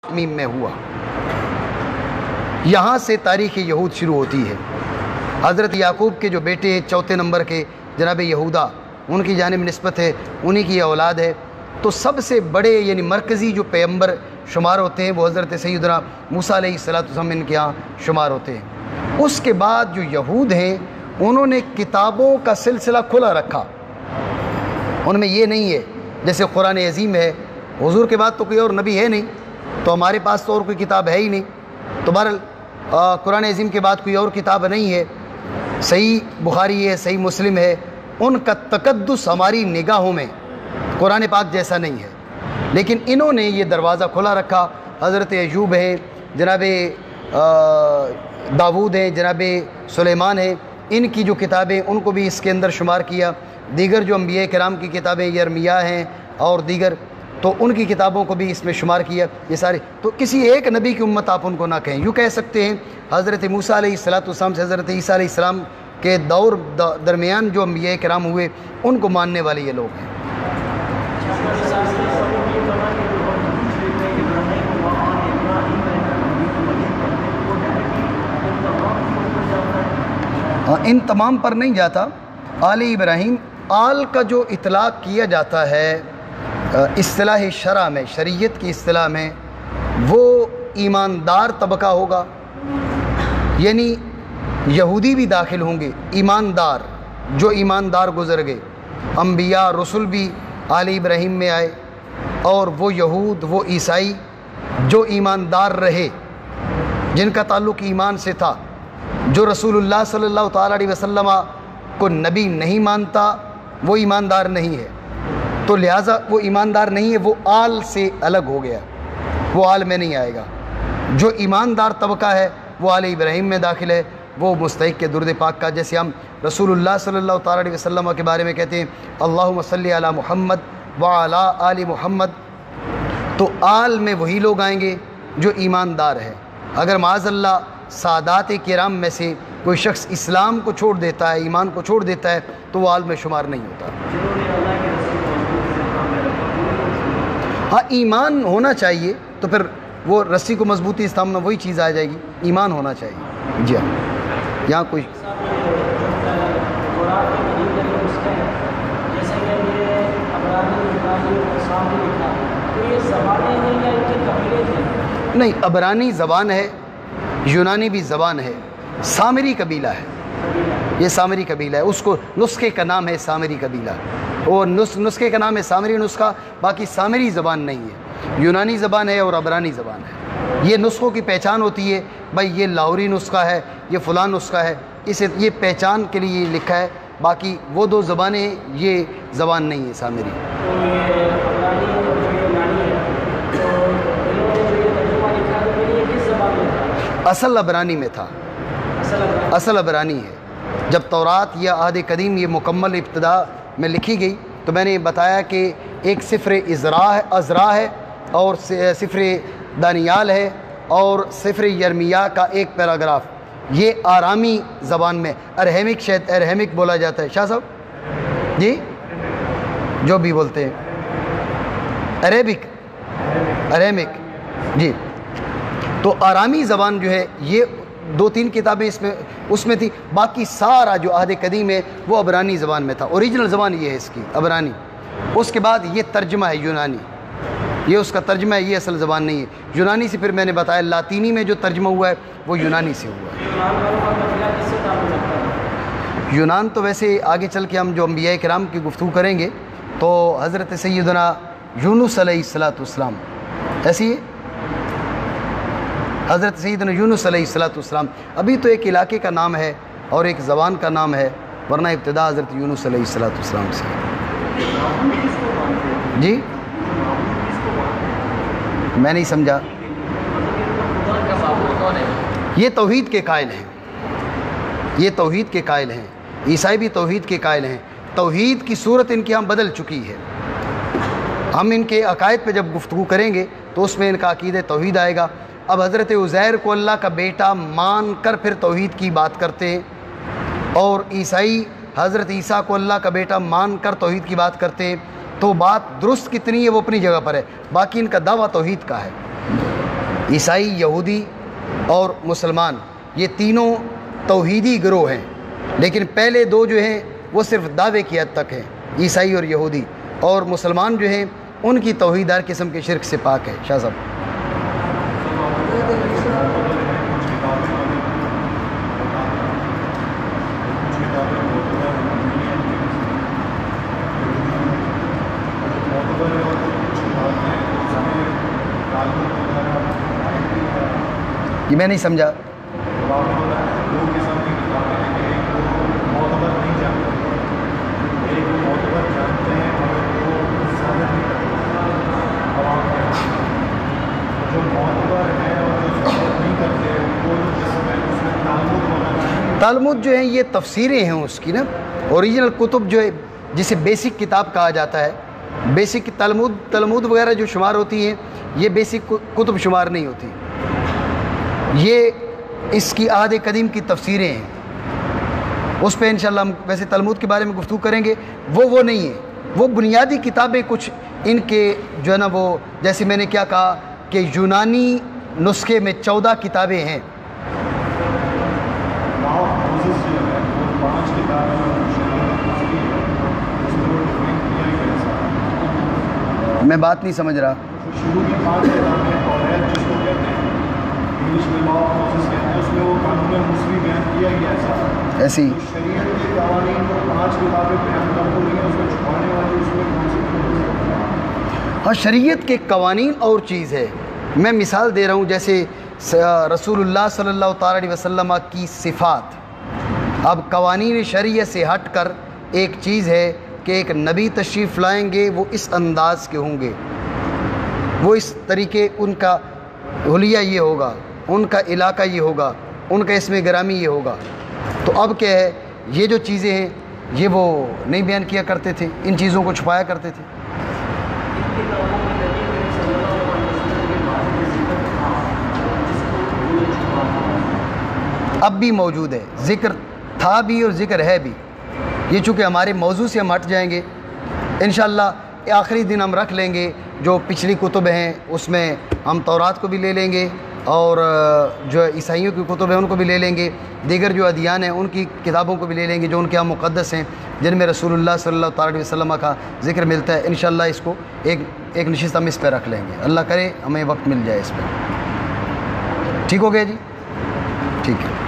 میم میں ہوا۔ یہاں سے تاریخ یہود شروع ہوتی ہے۔ حضرت یعقوب کے جو بیٹے چوتھے نمبر کے جناب یہودا، ان کی جانب نسبت ہے، انہی کی اولاد ہے۔ تو سب سے بڑے یعنی مرکزی جو پیغمبر شمار ہوتے ہیں وہ حضرت سیدنا موسیٰ علیہ السلام ان کے ہاں شمار ہوتے ہیں۔ اس کے بعد جو یہود ہیں انہوں نے کتابوں کا سلسلہ کھلا رکھا۔ ان میں یہ نہیں ہے جیسے قرآن عظیم ہے، حضور کے بعد تو کوئی اور نبی ہے نہیں، تو ہمارے پاس تو اور کوئی کتاب ہے ہی نہیں، تو بہرحال قرآن عظیم کے بعد کوئی اور کتاب نہیں ہے۔ صحیح بخاری ہے، صحیح مسلم ہے، ان کا تقدس ہماری نگاہوں میں قرآن پاک جیسا نہیں ہے، لیکن انہوں نے یہ دروازہ کھلا رکھا۔ حضرت ایوب ہے، جناب داود ہیں، جناب سلیمان ہیں، ان کی جو کتابیں ان کو بھی اس کے اندر شمار کیا۔ دیگر جو انبیاء کرام کی کتابیں یرمیہ ہیں اور دیگر، تو ان کی کتابوں کو بھی اس میں شمار کیا۔ یہ سارے تو کسی ایک نبی کی امت آپ ان کو نہ کہیں، یوں کہہ سکتے ہیں حضرت موسیٰ علیہ السلام سے حضرت عیسیٰ علیہ السلام کے دور درمیان جو انبیاء کرام ہوئے ان کو ماننے والے یہ لوگ ہیں۔ ان تمام پر نہیں جاتا۔ آل ابراہیم، آل کا جو اطلاق کیا جاتا ہے اصطلاح شرع میں، شریعت کی اصطلاح میں، وہ ایماندار طبقہ ہوگا، یعنی یہودی بھی داخل ہوں گے، ایماندار جو ایماندار گزر گئے، انبیاء رسول بھی آل ابراہیم میں آئے، اور وہ یہود وہ عیسائی جو ایماندار رہے، جن کا تعلق ایمان سے تھا، جو رسول اللہ صلی اللہ تعالیٰ علیہ وسلم کو نبی نہیں مانتا وہ ایماندار نہیں ہے، تو لہٰذا وہ ایماندار نہیں ہے، وہ آل سے الگ ہو گیا، وہ آل میں نہیں آئے گا۔ جو ایماندار طبقہ ہے وہ آل ابراہیم میں داخل ہے، وہ مستحق کے درود پاک کا، جیسے ہم رسول اللہ صلی اللہ تعالیٰ علیہ وسلم کے بارے میں کہتے ہیں اللہم صلی علی محمد وعلی آل محمد، تو آل میں وہی لوگ آئیں گے جو ایماندار ہیں۔ اگر معاذ اللہ سادات کرام میں سے کوئی شخص اسلام کو چھوڑ دیتا ہے، ایمان کو چھوڑ دیتا ہے، تو وہ آل میں شمار نہیں ہوتا۔ ہاں ایمان ہونا چاہیے، تو پھر وہ رسی کو مضبوطی استعمال وہی چیز آ جائے گی، ایمان ہونا چاہیے۔ جی ہاں، یہاں کوئی نہیں، عبرانی زبان ہے، یونانی بھی زبان ہے، سامری قبیلہ ہے، یہ سامری قبیلہ ہے، اس کو نسخے کا نام ہے سامری قبیلہ، اور نسخے کا نام ہے سامری نسخہ، باقی سامری زبان نہیں ہے، یونانی زبان ہے اور عبرانی زبان ہے۔ یہ نسخوں کی پہچان ہوتی ہے، بھائی یہ لاہوری نسخہ ہے، یہ فلاں نسخہ ہے، اسے یہ پہچان کے لیے لکھا ہے، باقی وہ دو زبانیں ہیں، یہ زبان نہیں ہے سامری۔ اصل عبرانی میں تھا، اصل عبرانی ہے۔ جب تورات یا عہد قدیم یہ مکمل ابتدا میں لکھی گئی تو میں نے بتایا کہ ایک سفر عزرا ہے اور سفر دانیال ہے اور سفر یرمیہ کا ایک پیراگراف، یہ آرامی زبان میں ارہیمک بولا جاتا ہے۔ شاہ صاحب جی، جو بھی بولتے ہیں ارہیمک جی، تو آرامی زبان جو ہے یہ دو تین کتابیں اس میں تھی، باقی سارا جو عہد قدیم ہے وہ عبرانی زبان میں تھا، اوریجنل زبان یہ ہے اس کی عبرانی۔ اس کے بعد یہ ترجمہ ہے یونانی، یہ اس کا ترجمہ ہے، یہ اصل زبان نہیں ہے۔ یونانی سے پھر میں نے بتایا لاطینی میں جو ترجمہ ہوا ہے وہ یونانی سے ہوا ہے۔ یونان تو ویسے آگے چل کے ہم جو انبیاء کرام کی گفتگو کریں گے تو حضرت سیدنا یونس علیہ السلام ایسی ہے، حضرت سیدنا یونس علیہ السلام ابھی تو ایک علاقے کا نام ہے اور ایک زبان کا نام ہے، ورنہ ابتدا حضرت یونس علیہ السلام سے۔ جی میں نہیں سمجھا۔ یہ توحید کے قائل ہیں، یہ توحید کے قائل ہیں، عیسائی بھی توحید کے قائل ہیں، توحید کی صورت ان کے ہاں بدل چکی ہے۔ ہم ان کے عقائد پہ جب گفتگو کریں گے تو اس میں ان کا عقیدہ توحید آئے گا۔ اب حضرت عزیر کو اللہ کا بیٹا مان کر پھر توحید کی بات کرتے ہیں، اور عیسائی حضرت عیسیٰ کو اللہ کا بیٹا مان کر توحید کی بات کرتے ہیں، تو بات درست کتنی ہے وہ اپنی جگہ پر ہے، باقی ان کا دعویٰ توحید کا ہے۔ عیسائی، یہودی اور مسلمان، یہ تینوں توحیدی گروہ ہیں، لیکن پہلے دو جو ہیں وہ صرف دعوے کی حد تک ہیں، عیسائی اور یہودی، اور مسلمان جو ہیں ان کی توحید ہر قسم کے شرک سے پاک ہے۔ شاہ صاحب یہ میں نہیں سمجھا۔ تلمود جو ہیں یہ تفسیریں ہیں اس کی نا، اوریجنل کتب جو ہے جسے بیسک کتاب کہا جاتا ہے، بیسک تلمود وغیرہ جو شمار ہوتی ہیں یہ بیسک کتب شمار نہیں ہوتی، یہ اس کی عہد قدیم کی تفسیریں ہیں۔ اس پہ انشاءاللہ ہم ویسے تلمود کے بارے میں گفتگو کریں گے، وہ نہیں ہے، وہ بنیادی کتابیں کچھ ان کے جو ہے نا، وہ جیسے میں نے کیا کہا کہ یونانی نسخے میں 14 کتابیں ہیں۔ میں بات نہیں سمجھ رہا۔ شروع کی 5 کتابیں توریت جس کو کہتے ہیں، انگلش میں لا آف موسیس کہتے ہیں، اس میں وہ قانون موسوی بیان کیا گیا ہے۔ ایسی شریعت کے قوانین کو 5 کتابیں بیان کر رہی ہیں، اس میں چھپانے والی اس میں کون سی؟ ہاں، شریعت کے قوانین اور چیز ہے۔ میں مثال دے رہا ہوں، جیسے رسول اللہ صلی اللہ تعالیٰ علیہ وسلم کی صفات، اب قوانین شریعت سے ہٹ کر ایک چیز ہے کہ ایک نبی تشریف لائیں گے، وہ اس انداز کے ہوں گے، وہ اس طریقے، ان کا حلیہ یہ ہوگا، ان کا علاقہ یہ ہوگا، ان کا اسم گرامی یہ ہوگا۔ تو اب کیا ہے، یہ جو چیزیں ہیں یہ وہ نہیں بیان کیا کرتے تھے، ان چیزوں کو چھپایا کرتے تھے۔ اب بھی موجود ہے، ذکر تھا بھی اور ذکر ہے بھی۔ یہ چونکہ ہمارے موضوع سے ہم ہٹ جائیں گے، انشاءاللہ آخری دن ہم رکھ لیں گے جو پچھلی کتب ہیں، اس میں ہم تورات کو بھی لے لیں گے، اور جو عیسائیوں کی کتب ہیں ان کو بھی لے لیں گے، دیگر جو ادیان ہیں ان کی کتابوں کو بھی لے لیں گے جو ان کے یہاں مقدس ہیں، جن میں رسول اللہ صلی اللہ تعالیٰ علیہ وسلم کا ذکر ملتا ہے۔ انشاءاللہ اس کو ایک نشست ہم اس پہ رکھ لیں گے، اللہ کرے ہمیں وقت مل جائے اس پہ۔ ٹھیک ہو گیا جی؟ ٹھیک ہے۔